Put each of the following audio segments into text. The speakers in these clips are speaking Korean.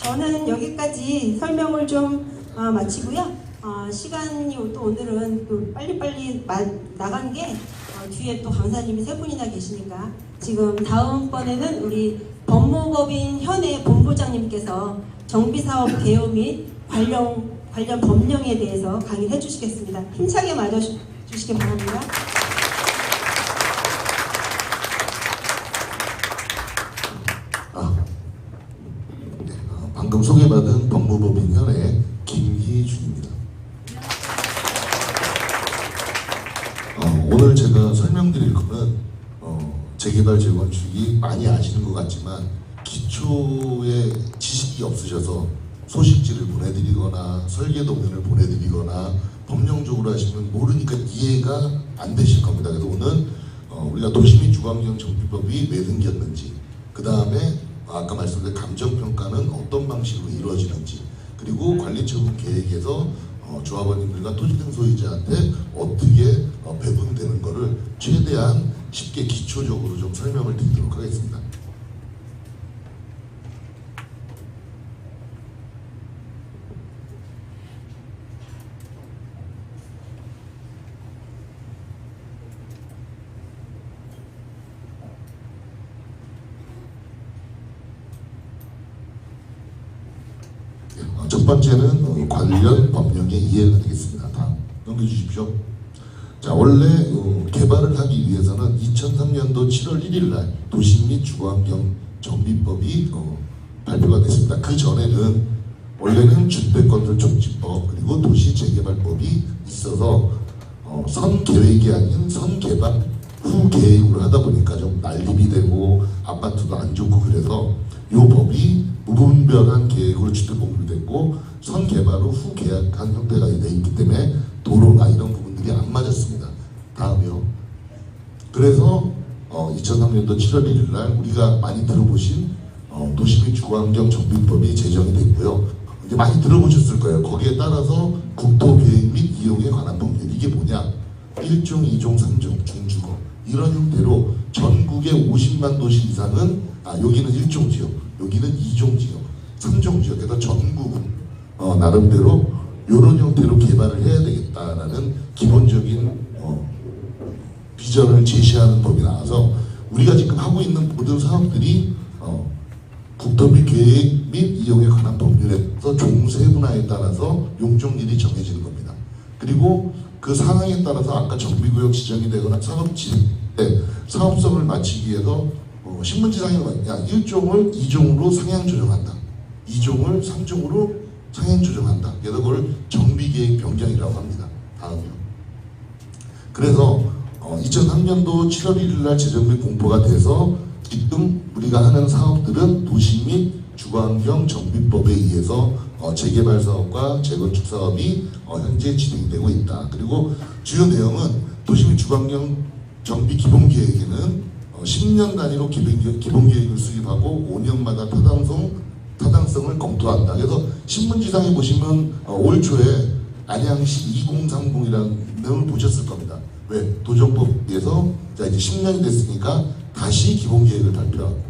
저는 여기까지 설명을 좀 마치고요. 시간이 또 오늘은 또 빨리빨리 나간 게 뒤에 또 강사님이 세 분이나 계시니까 지금 다음번에는 우리 법무법인 현의 본부장님께서 정비사업 개요 및 관련 법령에 대해서 강의를 해주시겠습니다. 힘차게 맞아주시기 바랍니다. 방금 소개받은 법무법인 현의 김희준입니다. 오늘 제가 설명드릴 거는 재개발 재건축이 많이 아시는 것 같지만 기초의 지식이 없으셔서 소식지를 보내드리거나 설계 도면을 보내드리거나 법령적으로 하시면 모르니까 이해가 안 되실 겁니다. 그래서 오늘 우리가 도시 및 주거환경 정비법이 왜 생겼는지, 그 다음에 아까 말씀드린 감정평가는 어떤 방식으로 이루어지는지, 그리고 관리처분 계획에서 조합원님들과 토지등 소유자한테 어떻게 배분되는 거를 최대한 쉽게 기초적으로 좀 설명을 드리도록 하겠습니다. 첫 번째는 관련 법령의 이해가 되겠습니다. 다음 넘겨주십시오. 자, 원래 개발을 하기 위해서는 2003년도 7월 1일 날 도시 및 주거환경 정비법이 발표가 됐습니다. 그 전에는 원래는 주택건설촉진법 그리고 도시재개발법이 있어서 선계획이 아닌 선개발 후 계획으로 하다 보니까 좀 난립이 되고 아파트도 안 좋고, 그래서 이 법이 무분별한 계획으로 주택공급됐고 선개발 후 계약한 형태가 되어 있기 때문에 도로나 이런 부분들이 안 맞았습니다. 다음이요. 그래서 2003년도 7월 1일 날 우리가 많이 들어보신 도시 및 주거환경 정비법이 제정이 됐고요. 이제 많이 들어보셨을 거예요. 거기에 따라서 국토계획 및 이용에 관한 법률, 이게 뭐냐? 1종, 2종, 3종, 중주거 이런 형태로 전국의 50만 도시 이상은 여기는 1종 지역, 여기는 2종 지역, 3종 지역에서 전국은 나름대로 이런 형태로 개발을 해야 되겠다라는 기본적인 비전을 제시하는 법이 나와서 우리가 지금 하고 있는 모든 사업들이 국토비 계획 및 이용에 관한 법률에서 종세분화에 따라서 용적률이 정해지는 겁니다. 그리고 그 상황에 따라서 아까 정비구역 지정이 되거나 사업성을 마치기 위해서 신문지상에 야 1종을 2종으로 상향 조정한다, 2종을 3종으로 상향 조정한다. 그래서 그걸 정비계획 변경이라고 합니다. 다음이요. 그래서 2003년도 7월 1일 날 재정비 공포가 돼서 지금 우리가 하는 사업들은 도시 및 주거환경 정비법에 의해서 재개발 사업과 재건축 사업이 현재 진행되고 있다. 그리고 주요 내용은 도시 및 주거환경 정비 기본계획에는 10년 단위로 기본계획을 수립하고 5년마다 타당성을 검토한다. 그래서 신문지상에 보시면 올 초에 안양시 2030이라는 내용을 보셨을 겁니다. 왜? 도정법에서 이제 10년이 됐으니까 다시 기본계획을 발표하고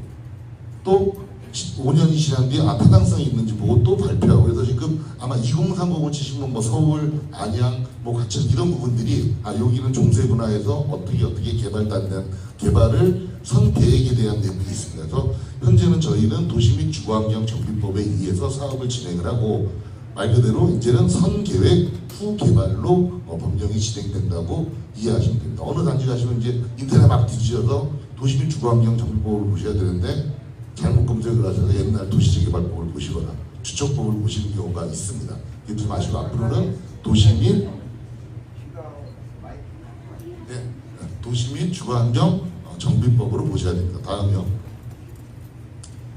또 5년이 지난 뒤에 타당성이 있는지 보고 또 발표하고, 그래서 지금 아마 2030을 치시면 뭐 서울, 안양, 뭐 과천 이런 부분들이 여기는 종세분화해서 어떻게 개발을 선계획에 대한 내용이 있습니다. 그래서 현재는 저희는 도시 및 주거환경 정비법에 의해서 사업을 진행을 하고 말 그대로 이제는 선계획 후 개발로 법령이 진행된다고 이해하시면 됩니다. 어느 단지 가시면 이제 인터넷 막 뒤지셔서 도시 및 주거환경 정비법을 보셔야 되는데 잘못 검색을 하셔서 옛날 도시재개발법을 보시거나 주택법을 보시는 경우가 있습니다. 잊지 마시고 앞으로는 도시 및 주거환경 정비법으로 보셔야 됩니다. 다음이요.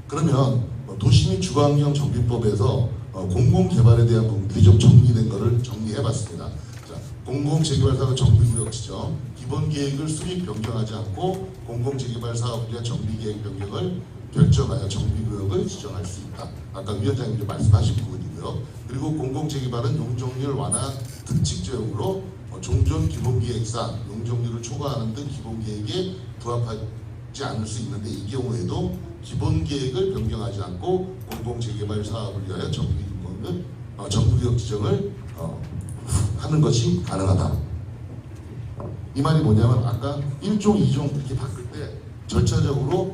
그러면 도시 및 주거환경 정비법에서 공공개발에 대한 부분들이 좀 정리된 것을 정리해봤습니다. 자, 공공재개발사업 정비구역 지정, 기본계획을 수립 변경하지 않고 공공재개발 사업과 정비계획 변경을 결정하여 정비구역을 지정할 수 있다. 아까 위원장님도 말씀하신 부분이고요. 그리고 공공재개발은 용적률 완화 특칙제용으로 종전 기본계획상 용적률을 초과하는 등 기본계획에 부합하지 않을 수 있는데 이 경우에도 기본 계획을 변경하지 않고 공공재개발 사업을 위하여 정부기업 지정을 하는 것이 가능하다. 이 말이 뭐냐면 아까 1종, 2종 이렇게 바꿀 때 절차적으로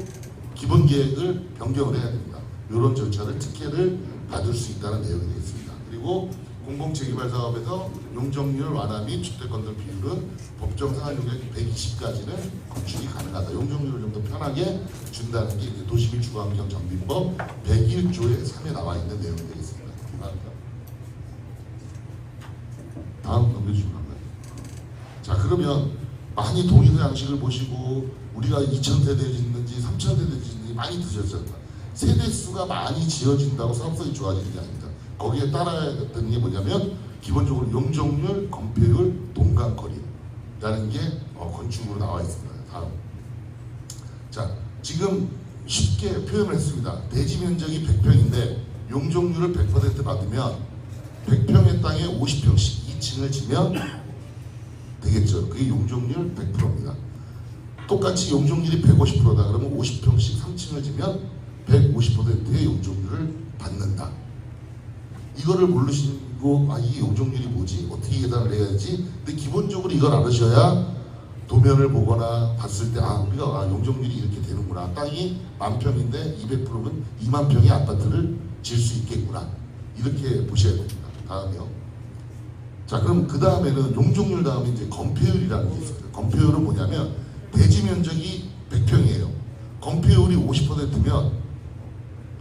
기본 계획을 변경을 해야 됩니다. 이런 절차를 특혜를 받을 수 있다는 내용이 되겠습니다. 그리고 공공재개발 사업에서 용적률 완화 및 주택건설 비율은 법정 상한용역 120까지는 건축이 가능하다. 용적률을 좀 더 편하게 준다는 게 이제 도시민 주거환경 정비법 101조에 3에 나와 있는 내용이 되겠습니다. 다음 넘겨주시면 합니다. 자, 그러면 많이 동일한 양식을 보시고 우리가 2000세대 짓는지 3000세대 짓는지 많이 드셨잖아요. 세대수가 많이 지어진다고 사업성이 좋아지는 게 아닙니다. 거기에 따라야 되는 게 뭐냐면 기본적으로 용적률, 건폐율, 동간거리라는 게 건축으로 나와 있습니다. 다음. 자, 지금 쉽게 표현을 했습니다. 대지 면적이 100평인데 용적률을 100% 받으면 100평의 땅에 50평씩 2층을 지면 되겠죠. 그게 용적률 100%입니다. 똑같이 용적률이 150%다 그러면 50평씩 3층을 지면 150%의 용적률을 받는다. 이거를 모르시고 이 용적률이 뭐지? 어떻게 계산을 해야지? 근데 기본적으로 이걸 알으셔야 도면을 보거나 봤을 때 우리가 용적률이 이렇게 되는구나. 땅이 10,000평인데 200%면 2만 평의 아파트를 지을 수 있겠구나. 이렇게 보셔야 됩니다. 다음이요. 자, 그럼 그 다음에는 용적률 다음에 이제 건폐율이라는 게 있어요. 건폐율은 뭐냐면 대지 면적이 100평이에요. 건폐율이 50%면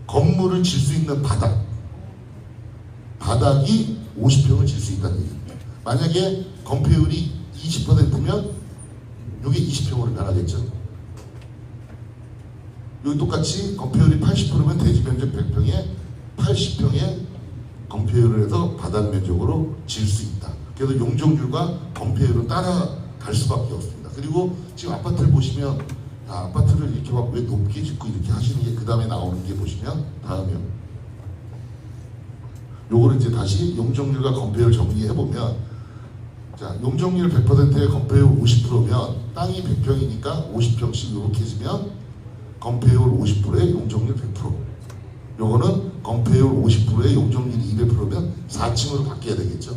건물을 질 수 있는 바닥이 50평을 질 수 있다는 얘기입니다. 만약에 건폐율이 20%면 이게 20평으로 변하겠죠. 여기 똑같이 건폐율이 80%면 대지 면적 100평에 80평의 건폐율을 해서 바닥 면적으로 질 수 있다. 그래서 용적률과 건폐율은 따라갈 수밖에 없습니다. 그리고 지금 아파트를 보시면 아파트를 이렇게 막 왜 높게 짓고 이렇게 하시는 게 그 다음에 나오는 게 보시면 다음이요. 요거를 이제 다시 용적률과 건폐율 정리해보면 자, 용적률 100%에 건폐율 50%면 땅이 100평이니까 50평씩 이렇게 지면 건폐율 50%에 용적률 100%. 요거는 건폐율 50%에 용적률이 200%면 4층으로 바뀌어야 되겠죠.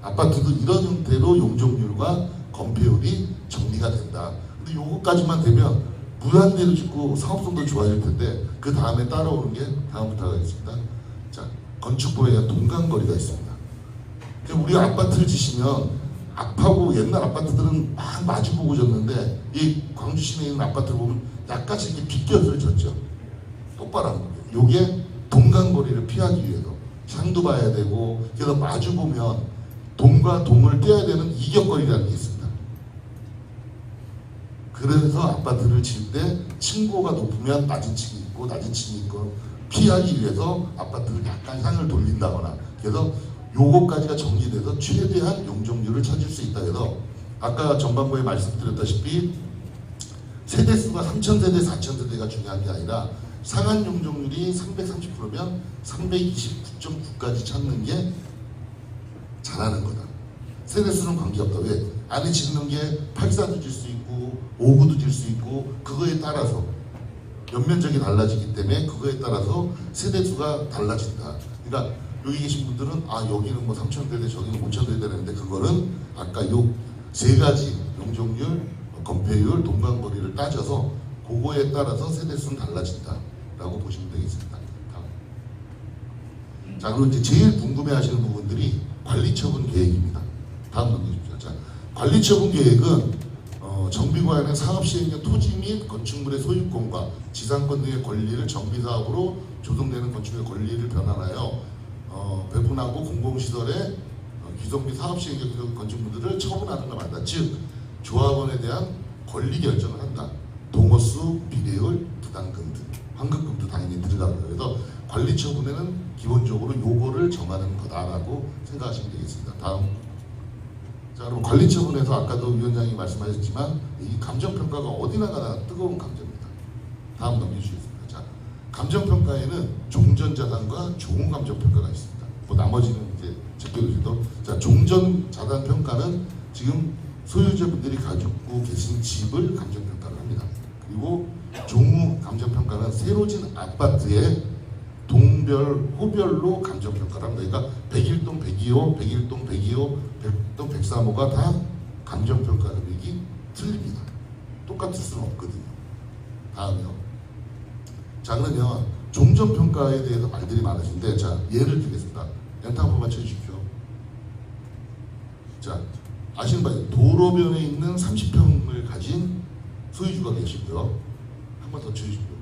아파트도 이런 형태로 용적률과 건폐율이 정리가 된다. 근데 요거까지만 되면 무한대로 짓고 사업성도 좋아질 텐데 그 다음에 따라오는 게 다음부터 하겠습니다. 자, 건축법에 의한 동간거리가 있습니다. 우리 아파트를 지시면 앞하고 옛날 아파트들은 막 마주보고 졌는데 이 광주 시내에 있는 아파트를 보면 약간씩 이렇게 비껴서 졌죠. 똑바로 한 거예요. 요게 동간거리를 피하기 위해서 창도 봐야 되고 그래서 마주보면 동과 동을 떼야 되는 이격거리라는 게 있습니다. 그래서 아파트를 질 때 층고가 높으면 낮은 층이 있고 낮은 층이 있고 피하기 위해서 아파트를 약간 향을 돌린다거나 그래서 요거까지가 정리돼서 최대한 용적률을 찾을 수 있다 해서 아까 전반부에 말씀드렸다시피 세대수가 3,000세대, 4,000세대가 중요한 게 아니라 상한 용적률이 330%면 329.9까지 찾는 게 잘하는 거다. 세대수는 관계없다. 왜? 안에 짓는 게 84도 질 수 있고 59도 질 수 있고 그거에 따라서 연면적이 달라지기 때문에 그거에 따라서 세대수가 달라진다. 그러니까 여기 계신 분들은 여기는 뭐 3,000세대 저기는 5,000세대 되는데 그거는 아까 요 세 가지 용적률, 건폐율, 동간거리를 따져서 그거에 따라서 세대수는 달라진다라고 보시면 되겠습니다. 다음. 자, 그리고 이제 제일 궁금해하시는 부분들이 관리처분 계획입니다. 다음 넘겨주십시오. 자, 관리처분 계획은 정비관의 사업시행령 토지 및 건축물의 소유권과 지상권 등의 권리를 정비사업으로 조성되는 건축의 권리를 변환하여 배분하고 공공시설의 기성비 사업시행령 건축물들을 처분하는 걸 말한다. 즉 조합원에 대한 권리 결정을 한다. 동호수, 비례율, 부담금 등 환급금도 당연히 들어가고요. 그래서 관리처분에는 기본적으로 요거를 정하는 거다라고 생각하시면 되겠습니다. 다음. 자, 그럼 관리처분에서 아까도 위원장이 말씀하셨지만 이 감정평가가 어디나 가나 뜨거운 감정입니다. 다음 넘겨주시겠습니다. 자, 감정평가에는 종전자산과 종감정평가가 있습니다. 뭐 나머지는 이제 제껴주셔도 자, 종전자산평가는 지금 소유자분들이 가지고 계신 집을 감정평가를 합니다. 그리고 종후 감정평가는 새로 진 아파트의 동별, 호별로 감정평가를 합니다. 그러니까 101동 102호, 101동 102호, 100동 103호가 다 감정평가 금액이 틀립니다. 똑같을 수는 없거든요. 다음이요. 자, 그러면 종전평가에 대해서 말들이 많으신데, 자, 예를 들겠습니다. 연타 한번 맞춰주십시오. 자, 아시는 바에 도로변에 있는 30평을 가진 소유주가 계시고요. 한 번 더 쳐주십시오.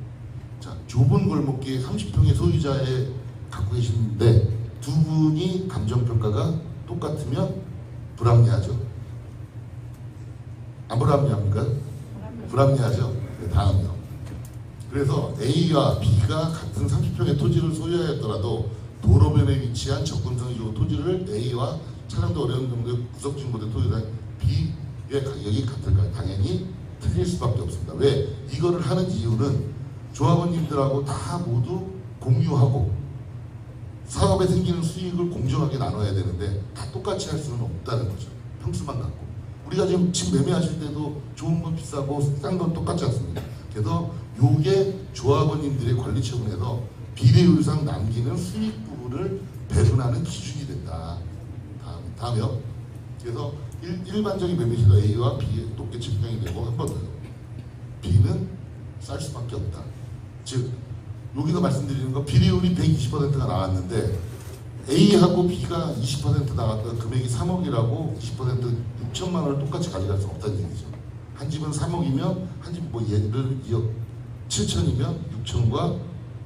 자, 좁은 골목길 30평의 소유자에 갖고 계시는데 두 분이 감정평가가 똑같으면 불합리하죠. 안 불합리합니까? 불합리하죠. 네, 다음이요. 그래서 A와 B가 같은 30평의 토지를 소유하였더라도 도로변에 위치한 접근성이 좋은 토지를 A와 차량도 어려운 정도의 구석진보대 토지자 B의 가격이 같을까요? 당연히 틀릴 수밖에 없습니다. 왜? 이거를 하는 이유는 조합원님들하고 다 모두 공유하고 사업에 생기는 수익을 공정하게 나눠야 되는데 다 똑같이 할 수는 없다는 거죠. 평수만 갖고. 우리가 지금 집 매매하실 때도 좋은 건 비싸고 싼 건 똑같지 않습니까? 그래서 요게 조합원님들의 관리 처분에서 비례율상 남기는 수익 부분을 배분하는 기준이 된다. 다음이요. 그래서 일반적인 매매 시도 A와 B의 똑같이 평이 되고 한 번 더요. B는 쌀 수밖에 없다. 즉 여기서 말씀드리는 건 비례율이 120%가 나왔는데 A하고 B가 20% 나왔던 금액이 3억이라고 20% 6천만 원을 똑같이 가져갈 수 없다는 얘기죠. 한 집은 3억이면 한 집 뭐 예를 2억 7천이면 6천과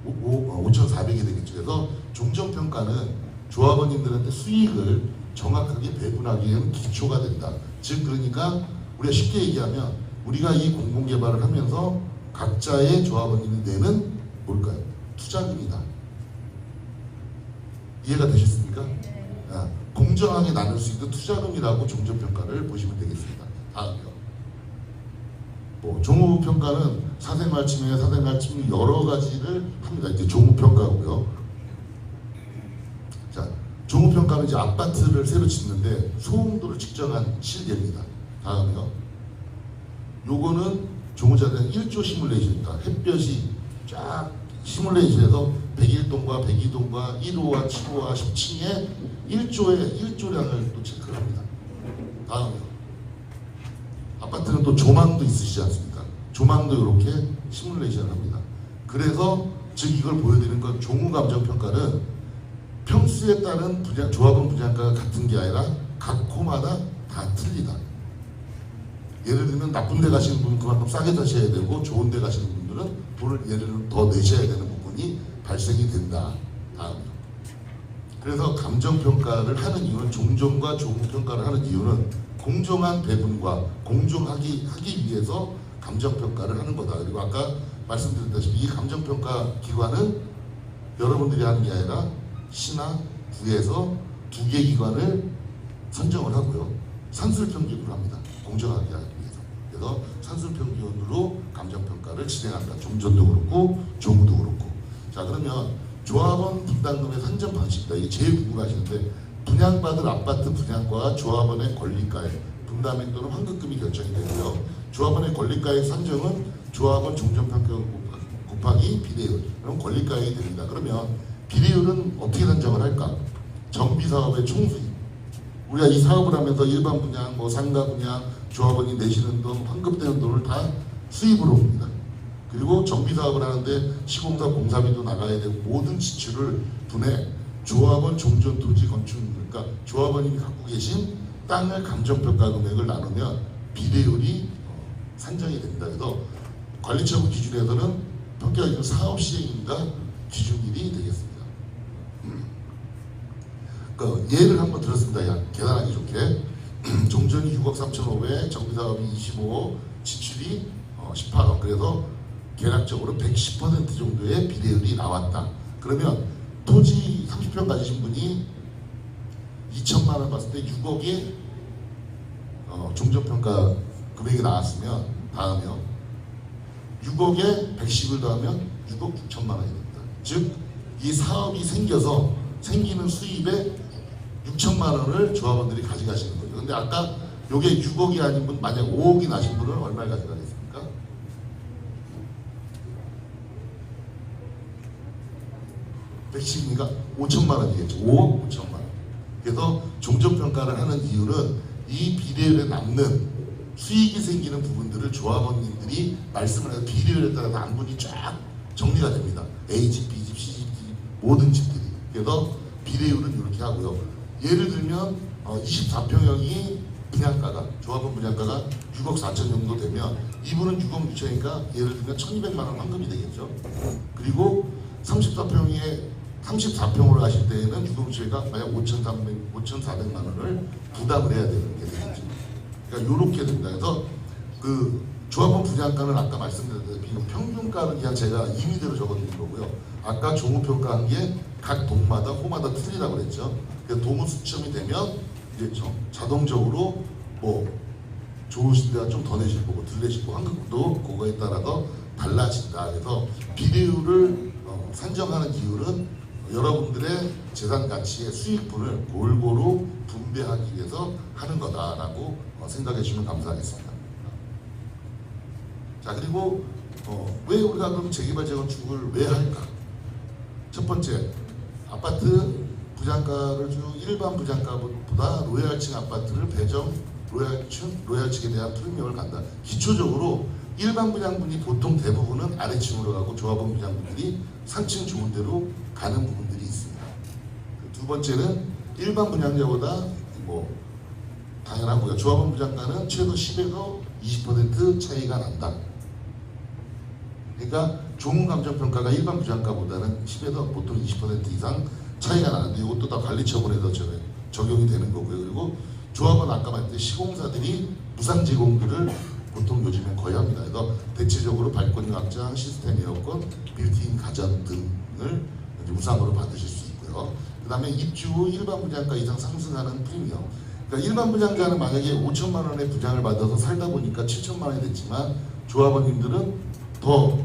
5,400이 되겠죠. 그래서 종전평가는 조합원님들한테 수익을 정확하게 배분하기 위한 기초가 된다. 즉 그러니까 우리가 쉽게 얘기하면 우리가 이 공공개발을 하면서 각자의 조합원님이 내는 뭘까요? 투자금이다. 이해가 되셨습니까? 아, 공정하게 나눌 수 있는 투자금이라고 종전평가를 보시면 되겠습니다. 다음이요. 뭐 종후평가는 사생활침해, 사생활침해 여러 가지를 합니다. 이제 종후평가고요. 자, 종후평가는 이제 아파트를 새로 짓는데 소음도를 측정한 실계입니다. 다음이요. 요거는 종후자된 1조 시뮬레이션입니다. 햇볕이 쫙 시뮬레이션에서 101동과 102동과 1호와 7호와 10층에 1조량을 또 체크를 합니다. 다음이요. 아파트는 또 조망도 있으시지 않습니까? 조망도 이렇게 시뮬레이션을 합니다. 그래서 즉 이걸 보여드리는 건 종후감정평가는 평수에 따른 조합원 분양가가 같은 게 아니라 각 호마다 다 틀리다. 예를 들면 나쁜 데 가시는 분은 그만큼 싸게 사셔야 되고 좋은 데 가시는 분들은 돈을 예를 들면 더 내셔야 되는 부분이 발생이 된다. 다음이요. 그래서 감정평가를 하는 이유는 종전과 종후평가를 하는 이유는 공정한 배분과 공정하기 위해서 감정평가를 하는 거다. 그리고 아까 말씀드렸다시피 이 감정평가 기관은 여러분들이 하는 게 아니라 시나 구에서 2개 기관을 선정을 하고요. 산술평균으로 합니다. 공정하게 하기 위해서. 그래서 산술평균으로 감정평가를 진행한다. 종전도 그렇고 종후도 그렇고. 자, 그러면 조합원 분담금의 산정 방식이다. 이게 제일 궁금하시는데 분양받을 아파트 분양가와 조합원의 권리가액, 분담액 또는 환급금이 결정이 되고요. 조합원의 권리가액 산정은 조합원 종전평가 곱하기 비례율, 그럼 권리가액이 됩니다. 그러면 비례율은 어떻게 산정을 할까? 정비사업의 총수익. 우리가 이 사업을 하면서 일반 분양, 뭐 상가 분양, 조합원이 내시는 돈, 환급되는 돈을 다 수입으로 봅니다. 그리고 정비사업을 하는데 시공사 공사비도 나가야 되고 모든 지출을 분해 조합원 종전 토지 건축, 그러니까 조합원님이 갖고 계신 땅을 감정평가 금액을 나누면 비례율이 산정이 됩니다. 그래서 관리처분 기준에서는 평가가 사업 시행인가 기준일이 되겠습니다. 그러니까 예를 한번 들었습니다. 계산하기 좋게 종전이 6억 3,500, 정비사업이 25억, 지출이 18억. 그래서 계략적으로 110% 정도의 비례율이 나왔다. 그러면 토지 30평 가지신 분이 2천만 원 봤을 때 6억의 종전평가 금액이 나왔으면 다음이요. 6억에 110을 더하면 6억 6천만 원이 됩니다. 즉 이 사업이 생겨서 생기는 수입의 6천만 원을 조합원들이 가져가시는 거죠. 근데 아까 요게 6억이 아닌 분, 만약 5억이 나신 분은 얼마를 가져가겠습니까? 110이니까 5천만 원이겠죠. 5억 5천만 원. 그래서 종전평가를 하는 이유는 이 비례율에 남는 수익이 생기는 부분들을 조합원님들이 말씀을 해서 비례율에 따라서 안분이 쫙 정리가 됩니다. A집, B집, C집, D집 모든 집들이. 그래서 비례율은 이렇게 하고요. 예를 들면 24평형이 분양가가 조합원 분양가가 6억 4천 정도 되면 이분은 6억 6천이니까 예를 들면 1,200만 원 환급이 되겠죠. 그리고 34평으로 하실 때에는 6억 6천이니까 만약 5,400만 원을 부담을 해야 되는 게 되겠죠. 그러니까 이렇게 됩니다. 그래서 그 조합원 분양가는 아까 말씀드렸다시피 평균가는 그냥 제가 임의대로 적어드린 거고요. 아까 종후평가한 게 각 동마다 호마다 틀리다고 그랬죠. 그래서 동호 수점이 되면 이제 자동적으로 뭐 좋으신 데가 좀 더 내실 거고 덜 내실 거고 환급도 그거에 따라서 달라진다. 그래서 비례율을 산정하는 이유는 여러분들의 재산 가치의 수익분을 골고루 분배하기 위해서 하는 거다라고 생각해 주시면 감사하겠습니다. 자, 그리고 왜 우리가 그럼 재개발 재건축을 왜 할까? 첫 번째, 아파트 분양가를 주 일반 분양가보다 로얄층 아파트를 배정 로얄층에 대한 프리미엄을 간다. 기초적으로 일반 분양분이 보통 대부분은 아래층으로 가고 조합원 분양분들이 상층 좋은 데로 가는 부분들이 있습니다. 두 번째는 일반 분양자보다 뭐 당연하고요. 조합원 분양가는 최소 10에서 20% 차이가 난다. 그러니까 종합감정평가가 일반 분양가보다는 10에서 보통 20% 이상 차이가 나는데 이것도 다 관리처분에서 적용이 되는 거고요. 그리고 조합은 아까 말했듯이 시공사들이 무상 제공들을 보통 요즘엔 거의 합니다. 그래서 대체적으로 발코니 확장, 시스템 에어컨, 빌트인 가전 등을 무상으로 받으실 수 있고요. 그 다음에 입주 후 일반 분양가 이상 상승하는 프리미엄. 그러니까 일반 분양자는 만약에 5천만 원의 분양을 받아서 살다 보니까 7천만 원이 됐지만 조합원님들은 더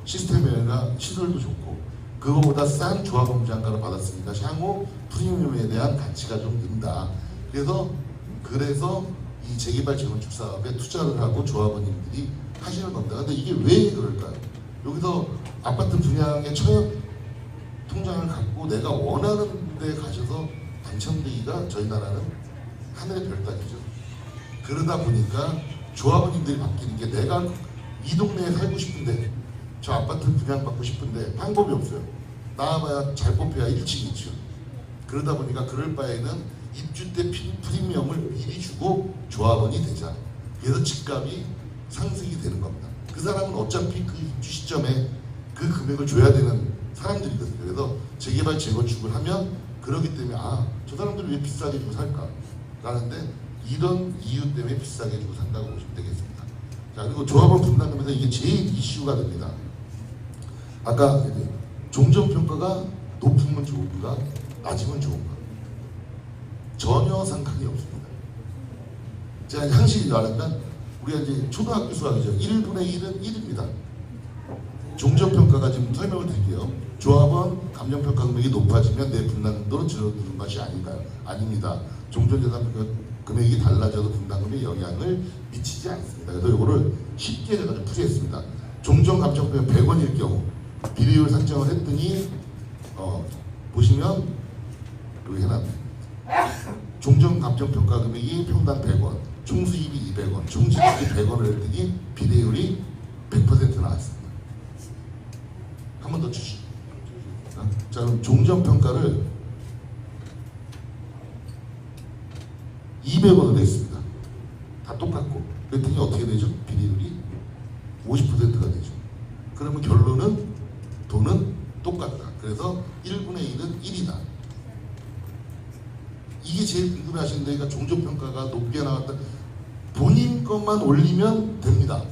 시스템이나 시설도 좋고 그거보다 싼 조합원 분양가를 받았으니까 향후 프리미엄에 대한 가치가 좀 는다. 그래서 이 재개발 재건축 사업에 투자를 하고 조합원님들이 하시는 겁니다. 근데 이게 왜 그럴까요? 여기서 아파트 분양의 처역 통장을 갖고 내가 원하는 데 가셔서 당첨되기가 저희 나라는 하늘의 별 따기죠. 그러다 보니까 조합원님들이 바뀌는 게 내가 이 동네에 살고 싶은데 저 아파트 분양받고 싶은데 방법이 없어요. 나와봐야 잘 뽑혀야 1층, 2층. 그러다 보니까 그럴 바에는 입주 때 프리미엄을 미리 주고 조합원이 되자. 그래서 집값이 상승이 되는 겁니다. 그 사람은 어차피 그 입주 시점에 그 금액을 줘야 되는 사람들이거든요. 그래서 재개발 재건축을 하면 그러기 때문에 저 사람들이 왜 비싸게 주고 살까? 라는데 이런 이유 때문에 비싸게 주고 산다고 보시면 되겠습니다. 자, 그리고 조합원 분담하면서 이게 제일 이슈가 됩니다. 아까 종전평가가 높으면 좋은가 낮으면 좋은가 전혀 상관이 없습니다. 제가 항상 말하면 우리가 이제 초등학교 수학이죠. 1분의 1은 1입니다. 종전평가가 지금 설명을 드릴게요. 조합원 감정평가 금액이 높아지면 내 분담금도 줄어드는 것이 아닌가요? 아닙니다. 종전재산 금액이 달라져도 분담금에 영향을 미치지 않습니다. 그래서 이거를 쉽게 제가 좀 풀이했습니다. 종전감정평가 100원일 경우 비례율 산정을 했더니 보시면 여기 해놨네. 종전감정평가 금액이 평당 100원, 총수입이 200원, 총지입이 100원을 했더니 비례율이 100% 나왔습니다. 한 번 더 주시죠. 자, 그럼 종전평가를 200원을 했습니다. 다 똑같고 그랬더니 어떻게 되죠? 비례율이 50%가 되죠. 그러면 결론은 돈은 똑같다. 그래서 1분의 1은 1이다. 이게 제일 궁금해하시는 데가 종전평가가 높게 나왔다. 본인 것만 올리면 됩니다.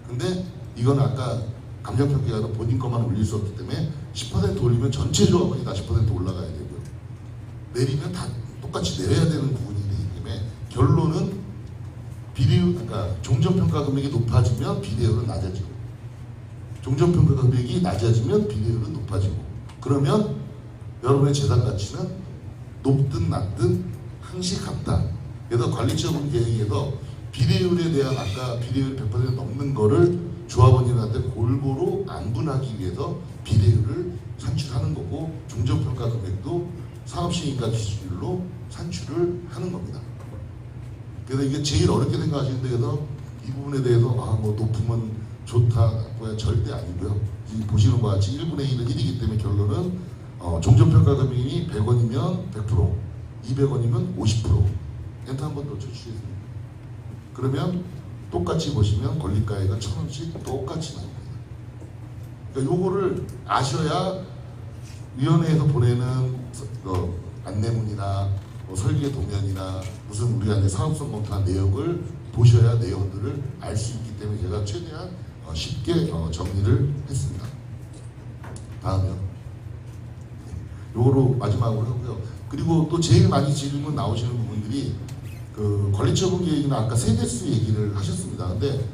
근데 이건 아까 감정평가가 본인 것만 올릴 수 없기 때문에 10% 올리면 전체 조합원이 다 10% 올라가야 되고요. 내리면 다 똑같이 내려야 되는 부분이 되기 때문에 결론은 비례율, 그러니까 종전평가 금액이 높아지면 비례율은 낮아지고 종전평가 금액이 낮아지면 비례율은 높아지고 그러면 여러분의 재산 가치는 높든 낮든 항시 같다. 그래서 관리처분 계획에서 비례율에 대한 아까 비례율 100% 넘는 거를 조합원님한테 골고루 안분하기 위해서 비례율을 산출하는 거고 종전평가 금액도 상업시행인가 기준으로 산출을 하는 겁니다. 그래서 이게 제일 어렵게 생각하시는데 그래서 이 부분에 대해서 뭐 높으면 좋다 뭐야 절대 아니고요. 보시는 것 같이 1분의 1은 1이기 때문에 결론은 종전평가 금액이 100원이면 100%, 200원이면 50%. 엔터 한번 더 쳐주시겠습니다. 그러면 똑같이 보시면 권리가액은 1,000원씩 똑같이 나옵니다. 그러니까 요거를 아셔야 위원회에서 보내는 안내문이나 설계 도면이나 무슨 우리가 이제 사업성 검토한 내역을 보셔야 내용들을 알 수 있기 때문에 제가 최대한 쉽게 정리를 했습니다. 다음이요. 요거로 마지막으로 하고요. 그리고 또 제일 많이 질문 나오시는 부분들이 그 관리처분 계획이나 아까 세대수 얘기를 하셨습니다. 근데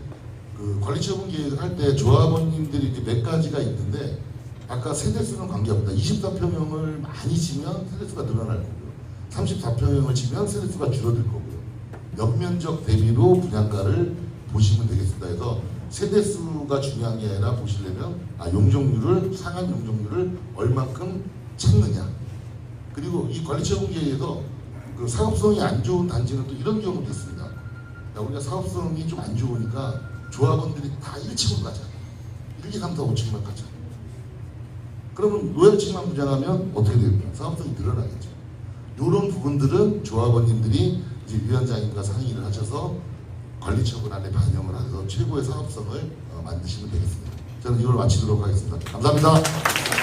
그 관리처분 계획을 할 때 조합원님들이 이제 몇 가지가 있는데 아까 세대수는 관계없다. 24평형을 많이 지면 세대수가 늘어날 거고요. 34평형을 지면 세대수가 줄어들 거고요. 연면적 대비로 분양가를 보시면 되겠습니다. 그래서 세대수가 중요한 게 아니라 보시려면 용적률을 상한 용적률을 얼만큼 찾느냐. 그리고 이 관리처분 계획에서 그 사업성이 안 좋은 단지는 또 이런 경우도 있습니다. 우리가 사업성이 좀 안 좋으니까 조합원들이 다 1층으로 가자. 1, 2, 3, 4, 5층만 가자. 그러면 로얄층만 분양하면 어떻게 됩니까? 사업성이 늘어나겠죠. 이런 부분들은 조합원님들이 이제 위원장님과 상의를 하셔서 관리처분안에 반영을 해서 최고의 사업성을 만드시면 되겠습니다. 저는 이걸 마치도록 하겠습니다. 감사합니다.